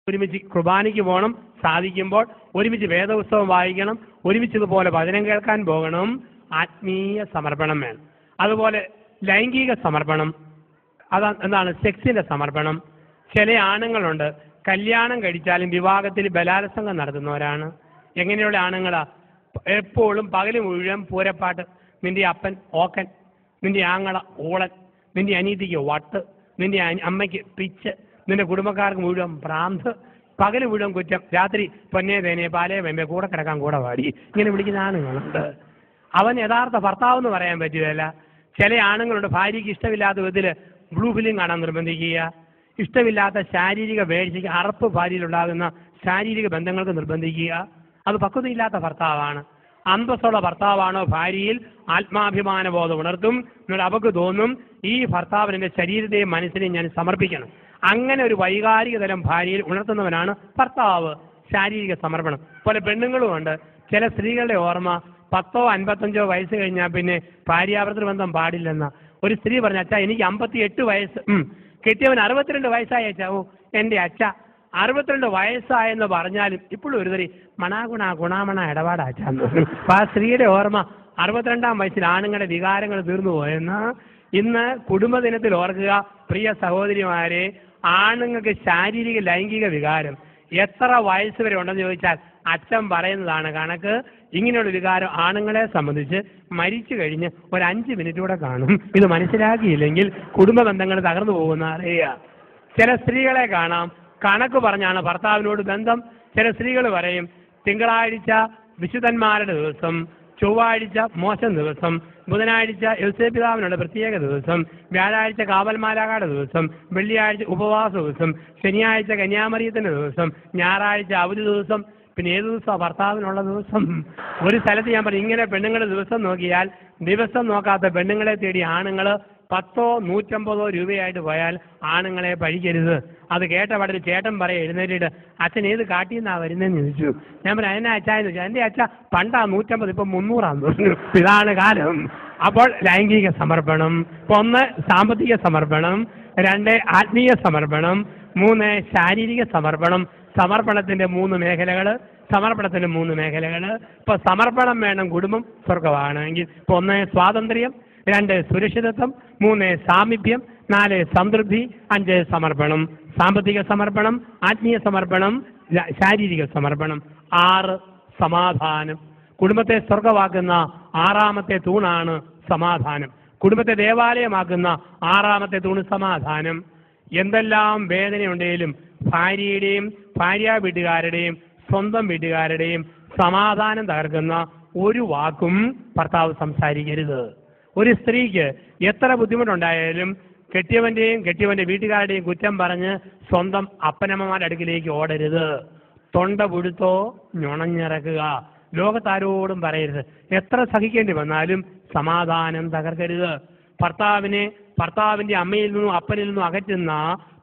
ഒരുമിച്ച് കുർബാനയ്ക്ക് പോകണം, സാധിക്കുമ്പോൾ ഒരുമിച്ച് വേദപുസ്തകം വായിക്കണം, ഒരുമിച്ചതുപോലെ വചനം കേൾക്കാൻ പോകണം. ആത്മീയ സമർപ്പണം വേണം. അതുപോലെ ലൈംഗിക സമർപ്പണം, എന്താണ് സെക്സിന്റെ സമർപ്പണം. ചില ആണുങ്ങളുണ്ട് കല്യാണം കഴിച്ചാലും വിവാഹത്തിൽ ബലാത്സംഗം നടത്തുന്നവരാണ്. എങ്ങനെയുള്ള ആണുങ്ങളാ? എപ്പോഴും പകല് മുഴുവൻ പൂരപ്പാട്ട്, നിന്റെ അപ്പൻ ഓക്കൻ, നിന്റെ ആങ്ങള ഊളൻ, നിന്റെ അനീതിക്ക് വട്ട്, നിന്റെ അമ്മയ്ക്ക് പിച്ച്, നിന്റെ കുടുംബക്കാർക്ക് മുഴുവൻ ഭ്രാന്ത്, പകല് മുഴുവൻ കുറ്റം, രാത്രി പൊന്നേ തേനെ പാലേ വെമ്പേ കൂടെ കിടക്കാൻ കൂടെ പാടി, ഇങ്ങനെ വിളിക്കുന്ന ആണുങ്ങളുണ്ട്. അവൻ യഥാർത്ഥ ഭർത്താവ് എന്ന് പറയാൻ പറ്റുകയില്ല. ചില ആണുങ്ങളുണ്ട് ഭാര്യയ്ക്ക് ഇഷ്ടമില്ലാത്ത വിധത്തിൽ ബ്ലൂ ഫിലിം കാണാൻ നിർബന്ധിക്കുക, ഇഷ്ടമില്ലാത്ത ശാരീരിക വേഴ്ചയ്ക്ക് അറപ്പ് ഭാര്യയിലുണ്ടാകുന്ന ശാരീരിക ബന്ധങ്ങൾക്ക് നിർബന്ധിക്കുക. അത് പക്വതയില്ലാത്ത ഭർത്താവാണ്. അന്തസ്സുള്ള ഭർത്താവാണോ ഭാര്യയിൽ ആത്മാഭിമാന ബോധം ഉണർത്തും. എന്നിട്ട് അവർക്ക് തോന്നും ഈ ഭർത്താവിന് എൻ്റെ ശരീരത്തെയും മനസ്സിനെയും ഞാൻ സമർപ്പിക്കണം. അങ്ങനെ ഒരു വൈകാരിക തലം ഭാര്യയിൽ ഉണർത്തുന്നവനാണ് ഭർത്താവ്. ശാരീരിക സമർപ്പണം. പോലെ പെണ്ണുങ്ങളുമുണ്ട്. ചില സ്ത്രീകളുടെ ഓർമ്മ 10 or 55 വയസ്സ് കഴിഞ്ഞാൽ പിന്നെ ഭാര്യാഭർത്തൃ ബന്ധം പാടില്ലെന്ന. ഒരു സ്ത്രീ പറഞ്ഞ, അച്ഛാ എനിക്ക് 58 വയസ്സ്, കെട്ടിയവൻ 62 വയസ്സായ അച്ഛാവോ, എൻ്റെ അച്ഛ 62 വയസ്സായെന്ന് പറഞ്ഞാലും ഇപ്പോഴും ഒരു തരി ഗുണാമണ ഇടപാടാച്ചാന്ന്. അപ്പൊ ആ സ്ത്രീയുടെ ഓർമ്മ 62-ാം വയസ്സിൽ ആണുങ്ങളുടെ വികാരങ്ങൾ തീർന്നു പോയെന്ന്. ഇന്ന് കുടുംബദിനത്തിൽ ഓർക്കുക പ്രിയ സഹോദരിമാരെ, ആണുങ്ങൾക്ക് ശാരീരിക ലൈംഗിക വികാരം എത്ര വയസ്സ് വരെ ഉണ്ടെന്ന് ചോദിച്ചാൽ അച്ഛൻ പറയുന്നതാണ് കണക്ക്. ഇങ്ങനെയുള്ള വികാരം ആണുങ്ങളെ സംബന്ധിച്ച് മരിച്ചു കഴിഞ്ഞ് ഒരു 5 മിനിറ്റ് കൂടെ കാണും. ഇത് മനസ്സിലാക്കിയില്ലെങ്കിൽ കുടുംബ ബന്ധങ്ങൾ തകർന്നു പോകുന്ന അറിയുക. ചില സ്ത്രീകളെ കാണാം കണക്ക് പറഞ്ഞാണ് ഭർത്താവിനോട് ബന്ധം. ചില സ്ത്രീകൾ പറയും തിങ്കളാഴ്ച വിശുദ്ധന്മാരുടെ ദിവസം, ചൊവ്വാഴ്ച മോശം ദിവസം, ബുധനാഴ്ച യൗസേപിതാവിനുള്ള പ്രത്യേക ദിവസം, വ്യാഴാഴ്ച കാവൽമാലാകയുടെ ദിവസം, വെള്ളിയാഴ്ച ഉപവാസ ദിവസം, ശനിയാഴ്ച കന്യാമറിയത്തിന്റെ ദിവസം, ഞായറാഴ്ച അവധി ദിവസം, പിന്നെ ഏത് ദിവസമാണ് ഭർത്താവിനുള്ള ദിവസം? ഒരു സ്ഥലത്ത് ഞാൻ പറഞ്ഞു, ഇങ്ങനെ പെണ്ണുങ്ങളുടെ ദിവസം നോക്കിയാൽ ദിവസം നോക്കാത്ത പെണ്ണുങ്ങളെ തേടി ആണുങ്ങൾ 10 or 150 രൂപയായിട്ട് പോയാൽ ആണുങ്ങളെ പഴിക്കരുത്. അത് കേട്ട പാടൊരു ചേട്ടൻ പറയാം എഴുന്നേറ്റിട്ട്, അച്ഛൻ ഏത് കാട്ടിന്നാ വരുന്നതെന്ന് ചോദിച്ചു. ഞാൻ പറഞ്ഞു അതിനെ അച്ഛാന്ന് ചോദിച്ചു. എൻ്റെ അച്ഛ പണ്ടാ 150, ഇപ്പം 300 പറഞ്ഞു. ഇതാണ് കാലം. അപ്പോൾ ലൈംഗിക സമർപ്പണം, 1 സാമ്പത്തിക സമർപ്പണം, 2 ആത്മീയ സമർപ്പണം, 3 ശാരീരിക സമർപ്പണം. സമർപ്പണത്തിന്റെ 3 മേഖലകൾ. ഇപ്പൊ സമർപ്പണം വേണം കുടുംബം സ്വർഗമാണെങ്കിൽ. ഇപ്പൊ 1 സ്വാതന്ത്ര്യം, 2 സുരക്ഷിതത്വം, 3 സാമീപ്യം, 4 സംതൃപ്തി, 5 സമർപ്പണം. സാമ്പത്തിക സമർപ്പണം, ആത്മീയ സമർപ്പണം, ശാരീരിക സമർപ്പണം. 6 സമാധാനം. കുടുംബത്തെ സ്വർഗമാക്കുന്ന 6ാമത്തെ തൂണാണ് സമാധാനം. കുടുംബത്തെ ദേവാലയമാക്കുന്ന 6ാമത്തെ തൂണ് സമാധാനം. എന്തെല്ലാം വേദനയുണ്ടെങ്കിലും ഭാര്യയുടെയും ഭാര്യ വീട്ടുകാരുടെയും സ്വന്തം വീട്ടുകാരുടെയും സമാധാനം തകർക്കുന്ന ഒരു വാക്കും ഭർത്താവ് സംസാരിക്കരുത്. ഒരു സ്ത്രീക്ക് എത്ര ബുദ്ധിമുട്ടുണ്ടായാലും കെട്ടിയവന്റെ വീട്ടുകാരുടെയും കുറ്റം പറഞ്ഞ് സ്വന്തം അപ്പനമ്മമാരുടെ അടുക്കിലേക്ക് ഓടരുത്. തൊണ്ട പുഴുത്തോ ഞൊണഞ്ഞിറക്കുക. ലോകത്താരോടും പറയരുത്. എത്ര സഹിക്കേണ്ടി വന്നാലും സമാധാനം തകർക്കരുത്. ഭർത്താവിന്റെ അമ്മയിൽ നിന്നും അപ്പനിൽ നിന്നും അകറ്റുന്ന,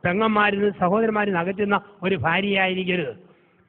പെങ്ങന്മാരിൽ നിന്നും സഹോദരന്മാരിൽ നിന്ന് അകറ്റുന്ന ഒരു ഭാര്യയായിരിക്കരുത്.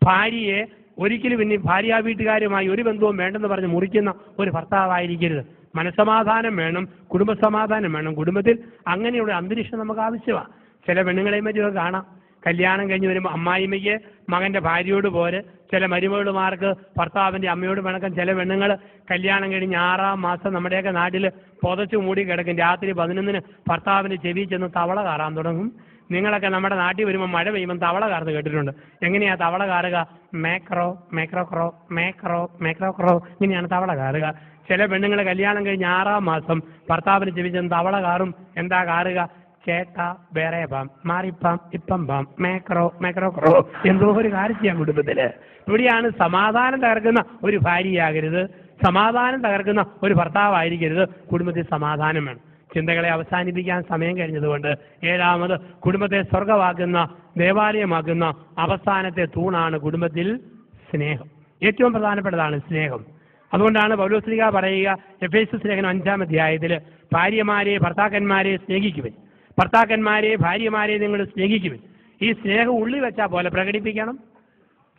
ഭാര്യയെ ഒരിക്കലും ഇനി ഭാര്യ വീട്ടുകാരുമായി ഒരു ബന്ധവും വേണ്ടെന്ന് പറഞ്ഞ് മുറിക്കുന്ന ഒരു ഭർത്താവായിരിക്കരുത്. മനസ്സമാധാനം വേണം, കുടുംബസമാധാനം വേണം. കുടുംബത്തിൽ അങ്ങനെയുള്ള അന്തരീക്ഷം നമുക്ക് ആവശ്യമാണ്. ചില പെണ്ണുങ്ങളെയും മറ്റും കാണാം, കല്യാണം കഴിഞ്ഞ് വരുമ്പോൾ അമ്മായിമ്മയ്ക്ക് മകന്റെ ഭാര്യയോട് പോര്, ചില മരുമകളുമാർക്ക് ഭർത്താവിന്റെ അമ്മയോട് പിണക്കം. ചില പെണ്ണുങ്ങൾ കല്യാണം കഴിഞ്ഞ് 6ാം മാസം നമ്മുടെയൊക്കെ നാട്ടിൽ പുതച്ചു മൂടി കിടക്കും. രാത്രി 11-ന് ഭർത്താവിന്റെ ചെവി ചെന്ന് തവള കാറാൻ തുടങ്ങും. നിങ്ങളൊക്കെ നമ്മുടെ നാട്ടിൽ വരുമ്പോൾ മഴ പെയ്യുമ്പോൾ തവള കാർന്ന് കേട്ടിട്ടുണ്ട്. എങ്ങനെയാ തവള കാറുക? മേക്രോ മേക്രോ ക്രോ മേക്രോ മേക്രോ ക്രോ, ഇങ്ങനെയാണ് തവള കാറുക. ചില പെണ്ണുങ്ങൾ കല്യാണം കഴിഞ്ഞ് 6ാം മാസം ഭർത്താവിന് ചെവി ചെന്ന് തവള കാറും. എന്താ കാറുക? ചേട്ടാ വേറെ പാം, മാറിപ്പാം, ഇപ്പം പാം, മേക്രോ മേക്രോ ക്രോ. എന്തോ ഒരു കാര്യം കുടുംബത്തില്. ഇവിടെയാണ് സമാധാനം തകർക്കുന്ന ഒരു ഭാര്യയാകരുത്, സമാധാനം തകർക്കുന്ന ഒരു ഭർത്താവായിരിക്കരുത്. കുടുംബത്തിൽ സമാധാനം വേണം. ചിന്തകളെ അവസാനിപ്പിക്കാൻ സമയം കഴിഞ്ഞതുകൊണ്ട് 7ാമത് കുടുംബത്തെ സ്വർഗമാക്കുന്ന, ദേവാലയമാക്കുന്ന അവസാനത്തെ തൂണാണ് കുടുംബത്തിൽ സ്നേഹം. ഏറ്റവും പ്രധാനപ്പെട്ടതാണ് സ്നേഹം. അതുകൊണ്ടാണ് പൗലോസ്ലീഹ പറയുക എഫേസ്യസ് ലേഖനം 5-ാം അധ്യായത്തിൽ, ഭർത്താക്കന്മാരെ സ്നേഹിക്കുവിൻ, ഭർത്താക്കന്മാരെ ഭാര്യമാരെ നിങ്ങൾ സ്നേഹിക്കുവിൻ. ഈ സ്നേഹം ഉള്ളിൽ വെച്ചാൽ പോലെ പ്രകടിപ്പിക്കണം.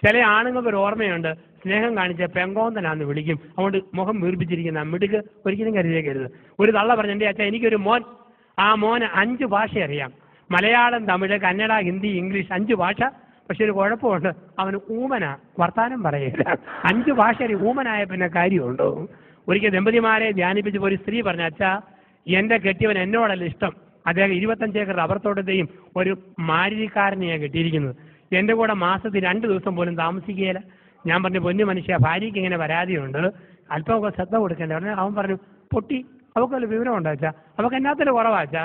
ചില ആണുങ്ങൾക്ക് ഒരു ഓർമ്മയുണ്ട്, സ്നേഹം കാണിച്ച പെങ്കോന്തനാന്ന് വിളിക്കും. അതുകൊണ്ട് മുഖം വീർപ്പിച്ചിരിക്കുന്ന മിടുക്ക് ഒരിക്കലും കരുതേക്കരുത്. ഒരു തള്ള പറഞ്ഞു, എൻ്റെ അച്ഛൻ എനിക്കൊരു മോൻ, ആ മോന് 5 ഭാഷ അറിയാം. മലയാളം, തമിഴ്, കന്നഡ, ഹിന്ദി, ഇംഗ്ലീഷ് 5 ഭാഷ പക്ഷെ ഒരു കുഴപ്പമുണ്ട്, അവന് ഊമന, വർത്താനം പറയില്ല. 5 ഭാഷ ഊമനായ പിന്നെ കാര്യമുണ്ടോ? ഒരിക്കൽ ദമ്പതിമാരെ ധ്യാനിപ്പിച്ചപ്പോൾ ഒരു സ്ത്രീ പറഞ്ഞു, അച്ഛാ എൻ്റെ കെട്ടിയവൻ എന്നോടല്ല ഇഷ്ടം, അദ്ദേഹം 25 ഏക്കർ റബ്ബർ തോട്ടത്തെയും ഒരു മാരുതിക്കാരനെയാണ് കെട്ടിയിരിക്കുന്നത്, എൻ്റെ കൂടെ മാസത്തിൽ 2 ദിവസം പോലും താമസിക്കുകയില്ല. ഞാൻ പറഞ്ഞു, പൊന്നു മനുഷ്യ, ഭാര്യയ്ക്ക് ഇങ്ങനെ പരാതിയുണ്ട്, അല്പമൊക്കെ ശ്രദ്ധ കൊടുക്കേണ്ട. അവൻ പറഞ്ഞു, പൊട്ടി, അവൾക്കൊരു വിവരം ഉണ്ടോ അച്ഛാ? അവൾക്ക് എന്നാത്തിൻ്റെ കുറവാച്ചാ?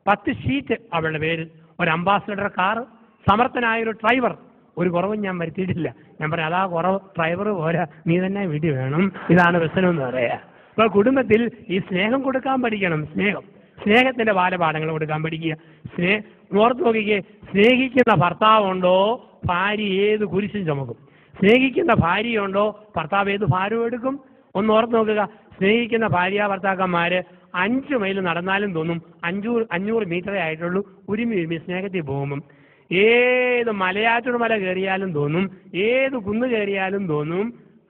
10 ഷീറ്റ് അവളുടെ പേര്, ഒരു അംബാസഡർ കാറ്, സമർത്ഥനായൊരു ഡ്രൈവർ, ഒരു കുറവും ഞാൻ വരുത്തിയിട്ടില്ല. ഞാൻ പറഞ്ഞു, അതാ കുറവ്, ഡ്രൈവർ പോരാ, നീ തന്നെ വീട്ടിൽ വേണം. ഇതാണ് പ്രശ്നം എന്ന് പറയാ. ഇപ്പൊ കുടുംബത്തിൽ ഈ സ്നേഹം കൊടുക്കാൻ പഠിക്കണം. സ്നേഹത്തിന്റെ ബാലപാഠങ്ങൾ കൊടുക്കാൻ പഠിക്കുക. ഓർത്ത് നോക്കിക്കേ, സ്നേഹിക്കുന്ന ഭർത്താവുണ്ടോ ഭാര്യ ഏത് കുരിശും ചുമക്കും. സ്നേഹിക്കുന്ന ഭാര്യയുണ്ടോ ഭർത്താവ് ഏത് ഭാരവും എടുക്കും. ഒന്ന് ഓർത്ത് നോക്കുക, സ്നേഹിക്കുന്ന ഭാര്യ ഭർത്താക്കന്മാര് 5 മൈൽ നടന്നാലും തോന്നും 500 മീറ്ററേ ആയിട്ടുള്ളൂ. ഉരുമി സ്നേഹത്തിൽ പോകുമ്പം ഏത് മലയാറ്റൂർ മല കയറിയാലും തോന്നും, ഏത് കുന്ന് കയറിയാലും തോന്നും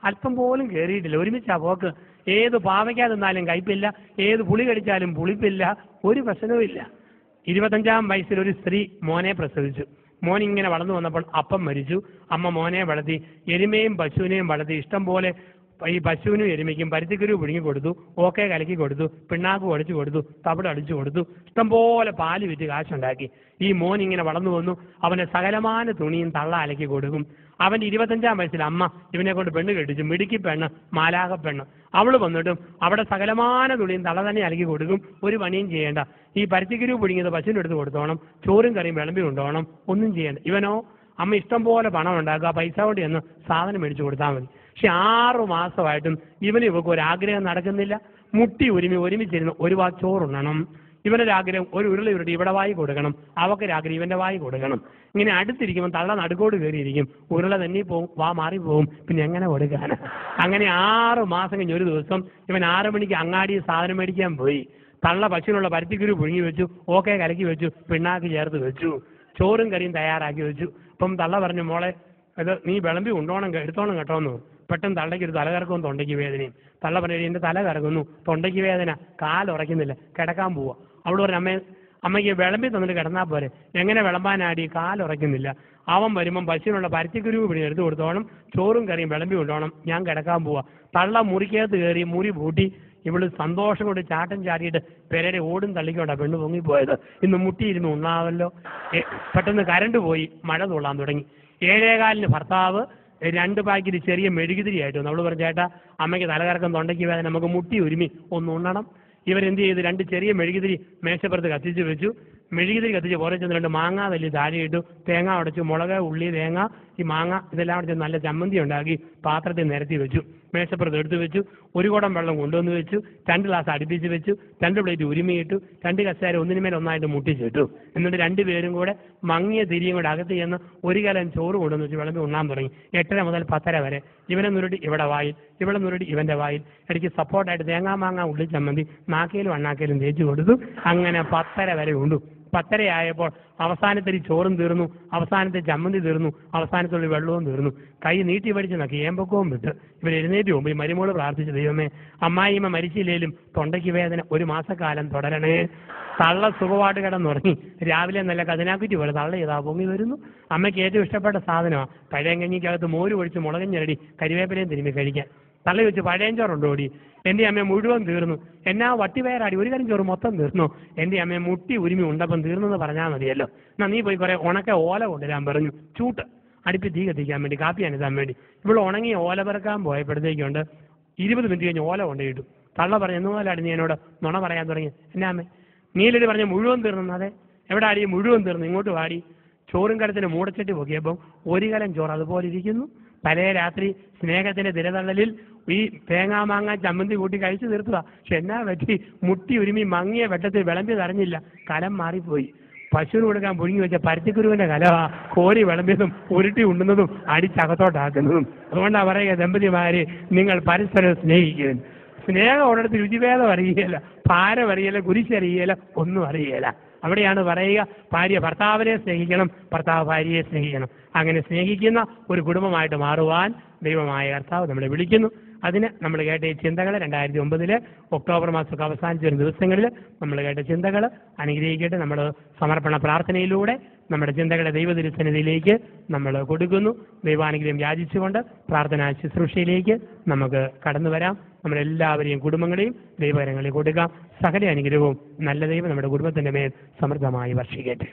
അല്പം പോലും കയറിയിട്ടില്ല, ഒരുമിച്ചാ പോക്ക്. ഏത് പാവയ്ക്കാ തിന്നാലും കയ്പില്ല, ഏത് പുളി കടിച്ചാലും പുളിപ്പില്ല, ഒരു പ്രശ്നവുമില്ല. 25-ാം വയസ്സിൽ ഒരു സ്ത്രീ മോനെ പ്രസവിച്ചു. മോൻ ഇങ്ങനെ വളർന്നു വന്നപ്പോൾ അപ്പം മരിച്ചു. അമ്മ മോനെ വളർത്തി, എരുമയും പശുവിനെയും വളർത്തി. ഇഷ്ടം പോലെ ഈ പശുവിനും എരുമയ്ക്കും പരുത്തിക്കുരു പുഴുങ്ങി കൊടുത്തു, ഓക്കെ കലക്കി കൊടുത്തു, പിണ്ണാക്ക് ഒടിച്ചു കൊടുത്തു, തവിട് അടിച്ചു കൊടുത്തു, ഇഷ്ടംപോലെ പാല് വിറ്റ് കാശുണ്ടാക്കി. ഈ മോൻ ഇങ്ങനെ വളർന്നു വന്നു. അവന് സകലമാന തുണിയും തള്ള അലക്കി കൊടുക്കും. അവൻ്റെ 25-ാം വയസ്സിൽ അമ്മ ഇവനെ കൊണ്ട് പെണ്ണ് കെട്ടിച്ചു. മിടുക്കി പെണ്ണ്, മാലാക പെണ്ണ്. അവൾ വന്നിട്ടും അവിടെ സകലമാന തുണിയും തള്ള തന്നെ അലക്കി കൊടുക്കും, ഒരു പണിയും ചെയ്യേണ്ട. ഈ പരുത്തിക്കുരു പുഴുങ്ങിയത് പശുവിൻ്റെ എടുത്ത് കൊടുത്തോണം, ചോറും കറിയും വിളമ്പി കൊണ്ടുപോകണം, ഒന്നും ചെയ്യേണ്ട. ഇവനോ അമ്മ ഇഷ്ടം പോലെ പണം ഉണ്ടാക്കുക, പൈസ കൊണ്ട് ചെന്ന് സാധനം മേടിച്ചു കൊടുത്താൽ മതി. പക്ഷെ 6 മാസമായിട്ടും ഇവർക്ക് ഒരാഗ്രഹം നടക്കുന്നില്ല. മുട്ടി ഒരുമിച്ചിരുന്ന് ഒരു വാ ചോറുണ്ണണം. ഇവനൊരാഗ്രഹം ഒരു ഉരുളി ഉരുട്ടി ഇവിടെ വായി കൊടുക്കണം, അവക്കൊരാഗ്രഹം ഇവന്റെ വായി കൊടുക്കണം. ഇങ്ങനെ അടുത്തിരിക്കുമ്പോൾ തള്ള നടുക്കോട് കയറിയിരിക്കും, ഉരുള തന്നെ പോവും, വാ മാറിപ്പോവും, പിന്നെ എങ്ങനെ കൊടുക്കാൻ? അങ്ങനെ 6 മാസം കഴിഞ്ഞ് ഒരു ദിവസം ഇവൻ 6 മണിക്ക് അങ്ങാടി സാധനം മേടിക്കാൻ പോയി. തള്ള പശുവിനുള്ള പരുത്തിക്കുരു പുഴുങ്ങി വെച്ചു, ഓക്കെ കലക്കി വെച്ചു, പിണ്ണാക്ക് ചേർത്ത് വെച്ചു, ചോറും കറിയും തയ്യാറാക്കി വെച്ചു. അപ്പം തള്ള പറഞ്ഞു, മോളെ ഇത് നീ വിളമ്പി എടുത്തോണം കേട്ടോന്ന്. പെട്ടെന്ന് തള്ളയ്ക്ക് ഒരു തലകറക്കവും തൊണ്ടയ്ക്ക് വേദനയും. തള്ള പറഞ്ഞു, എൻ്റെ തല കറങ്ങുന്നു, തൊണ്ടയ്ക്ക് വേദന, കാലുറയ്ക്കുന്നില്ല, കിടക്കാൻ പോവാ. അവൾ പറഞ്ഞു, അമ്മയ്ക്ക് വിളമ്പി തന്നിട്ട് കിടന്നാൽ പോരെ. എങ്ങനെ വിളമ്പാനാടി, കാലുറയ്ക്കുന്നില്ല. അവൻ വരുമ്പം പശുവിനുള്ള പരുത്തിക്കുരു പിടി എടുത്തു കൊടുത്തോണം, ചോറും കറിയും വിളമ്പി കൊണ്ടോണം, ഞാൻ കിടക്കാൻ പോവാ. തള്ള മുറിക്കകത്ത് കയറി മുറി പൂട്ടി. ഇവള് സന്തോഷം കൊണ്ട് ചാട്ടം ചാടിയിട്ട് പെരയുടെ ഓടും തള്ളിക്കൊണ്ടാ പെണ്ണ് പൊങ്ങിപ്പോയത്. ഇന്ന് മുട്ടിയിരുന്ന് ഉണ്ണാവല്ലോ. പെട്ടെന്ന് കരണ്ട് പോയി, മഴ തുള്ളാൻ തുടങ്ങി. 7:15 ഭർത്താവ് 2 പാക്കറ്റ് ചെറിയ മെഴുകുതിരിയായിട്ട് വന്നു. അവള് പറഞ്ഞു, ചേട്ടാ അമ്മയ്ക്ക് തലകറക്കം, തൊണ്ടയ്ക്ക് വേദന, നമുക്ക് മുട്ടി ഒരുമി ഒന്ന് ഉണ്ണണം. ഇവരെന്ത് ചെയ്തു, 2 ചെറിയ മെഴുകുതിരി മേശപ്പുറത്ത് കത്തിച്ച് വെച്ചു. മെഴുകുതിരി കത്തിച്ച് പുറത്ത് ചെന്ന് 2 മാങ്ങ തല്ലി താഴെ ഇട്ടു, തേങ്ങ ഉടച്ചു, മുളക്, ഉള്ളി, തേങ്ങ, ഈ മാങ്ങ ഇതെല്ലാം കൂടെ നല്ല ചമ്മന്തി ഉണ്ടാക്കി പാത്രത്തിൽ നിരത്തി വെച്ചു. മേശപ്പുറത്ത് എടുത്തു വെച്ചു. 1 കുടം വെള്ളം കൊണ്ടുവന്ന് വെച്ചു. 2 ഗ്ലാസ് അടുപ്പിച്ച് വെച്ചു. 2 പ്ലേറ്റ് ഉരുമിയിട്ടു. 2 കസേര ഒന്നിനുമേൽ ഒന്നായിട്ട് മുട്ടിച്ചിട്ടു. എന്നിട്ട് 2 പേരും കൂടെ മങ്ങിയ തിരിയും കൂടെ അകത്ത് ചെന്ന് 1 കലം ചോറ് കൊണ്ടുവന്ന് വെച്ച് വിളമ്പി ഉണ്ണാൻ തുടങ്ങി. 8:30 മുതൽ 10:30 വരെ ഇവനെ നുരുട്ടി ഇവിടെ വായിൽ, ഇവിടെ നുരുട്ടി ഇവന്റെ വായിൽ, ഇടയ്ക്ക് സപ്പോർട്ടായിട്ട് തേങ്ങാ മാങ്ങ ഉള്ളി ചമ്മന്തി നാക്കേലും അണ്ണാക്കേലും തേച്ച് കൊടുത്തു. അങ്ങനെ 10:30 വരെ ഉണ്ടു. 10:30 ആയപ്പോൾ അവസാനത്തെ ചോറും തീർന്നു, അവസാനത്തെ ചമ്മന്തി തീർന്നു, അവസാനത്തുള്ള വെള്ളവും തീർന്നു. കൈ നീട്ടി പഠിച്ച് നോക്കി ഏമ്പക്കവും വിട്ട് ഇവർ എഴുന്നേറ്റ് പോകുമ്പോൾ ഈ മരുമോള് പ്രാർത്ഥിച്ചു, ദൈവമേ അമ്മായിമ്മ മരിച്ചില്ലേലും തൊണ്ടയ്ക്ക് വേദന 1 മാസക്കാലം തുടരണേ. തള്ള സുഖമായിട്ട് കിടന്നുറങ്ങി. രാവിലെ നല്ല കതിനാക്കുറ്റി പോലെ തള്ള ചെയ്താ പൊങ്ങി വരുന്നു. അമ്മയ്ക്ക് ഏറ്റവും ഇഷ്ടപ്പെട്ട സാധനമാണ് പഴയ കഞ്ഞിക്കകത്ത് മോര് ഒഴിച്ച് മുളകും ഞെരടി കരിവേപ്പിലയും തിരുമ്മി കഴിക്കാൻ. തള്ള വെച്ച് പഴയഞ്ചോറുണ്ടോ ഓടി. എൻ്റെ അമ്മ മുഴുവൻ തീർന്നു. എന്നാ വട്ടിവയറാടി, 1 കരം ചോറ് മൊത്തം തീർന്നു. എൻ്റെ അമ്മ മുട്ടി ഉരുമി ഉണ്ടപ്പം തീർന്നെന്ന് പറഞ്ഞാൽ മതിയല്ലോ. എന്നാ നീ പോയി കുറെ ഉണക്ക ഓല കൊണ്ടുവരാൻ പറഞ്ഞു. ചൂട്ട് അടുപ്പി തീ കത്തിക്കാൻ വേണ്ടി, കാപ്പി അനത്താൻ വേണ്ടി. ഇവിടെ ഉണങ്ങി ഓല പെറുക്കാൻ പോയപ്പോഴത്തേക്കുണ്ട് 20 മിനിറ്റ് കഴിഞ്ഞ് ഓല കൊണ്ടുപോയിട്ടു. തള്ള പറഞ്ഞു, എന്നുപോലാടി നീ എന്നോട് നുണ പറയാൻ തുടങ്ങി. എന്നാ അമ്മേ നീലടി പറഞ്ഞ മുഴുവൻ തീർന്നു. അതെ, എവിടെ ആടി മുഴുവൻ തീർന്നു, ഇങ്ങോട്ട് വാടി. ചോറും കടത്തിന് മൂടച്ചട്ടി പൊക്കിയപ്പം 1 കലം ചോറ് അതുപോലെ ഇരിക്കുന്നു. തലേ രാത്രി സ്നേഹത്തിന്റെ തിരതള്ളലിൽ ഈ തേങ്ങാ മാങ്ങ ചമ്മന്തി കൂട്ടി കഴിച്ചു തീർത്തതാ. പക്ഷെ എന്നാ പറ്റി, മുട്ടി ഉരുമി മങ്ങിയ വെട്ടത്തിൽ വിളമ്പി തറഞ്ഞില്ല, കലം മാറിപ്പോയി. പശുവിന് കൊടുക്കാൻ പുഴുങ്ങി വെച്ച പരുത്തിക്കുരുവിന്റെ കലവാ കോരി വിളമ്പിയതും ഉരുട്ടി ഉണ്ണുന്നതും അടിച്ചകത്തോട്ടാക്കുന്നതും. അതുകൊണ്ടാണ് പറയുക, ദമ്പതിമാരെ നിങ്ങൾ പരസ്പരം സ്നേഹിക്കുന്നു. സ്നേഹം ഉള്ളിടത്ത് രുചിഭേദം അറിയുകയില്ല, ഭാരം അറിയില്ല, കുരിശറിയില്ല, ഒന്നും അറിയില്ല. അവിടെയാണ് പറയുക, ഭാര്യ ഭർത്താവിനെ സ്നേഹിക്കണം, ഭർത്താവ് ഭാര്യയെ സ്നേഹിക്കണം. അങ്ങനെ സ്നേഹിക്കുന്ന ഒരു കുടുംബമായിട്ട് മാറുവാൻ ദൈവമായ കർത്താവ് നമ്മളെ വിളിക്കുന്നു. അതിന് നമ്മൾ കേട്ട ഈ ചിന്തകൾ 2009 ഒക്ടോബർ മാസമൊക്കെ അവസാനിച്ച ഒരു ദിവസങ്ങളിൽ നമ്മൾ കേട്ട ചിന്തകൾ അനുഗ്രഹിക്കട്ടെ. നമ്മൾ സമർപ്പണ പ്രാർത്ഥനയിലൂടെ നമ്മുടെ ചിന്തകളെ ദൈവതിരുസന്നിധിയിലേക്ക് നമ്മൾ കൊടുക്കുന്നു. ദൈവാനുഗ്രഹം യാചിച്ചുകൊണ്ട് പ്രാർത്ഥനാ ശുശ്രൂഷയിലേക്ക് നമുക്ക് കടന്നു വരാം. നമ്മളെല്ലാവരെയും കുടുംബങ്ങളെയും ദൈവകരങ്ങളിൽ കൊടുക്കാം. സകല അനുഗ്രഹവും നല്ല ദൈവം നമ്മുടെ കുടുംബത്തിൻ്റെ മേൽ സമൃദ്ധമായി വർഷിക്കട്ടെ.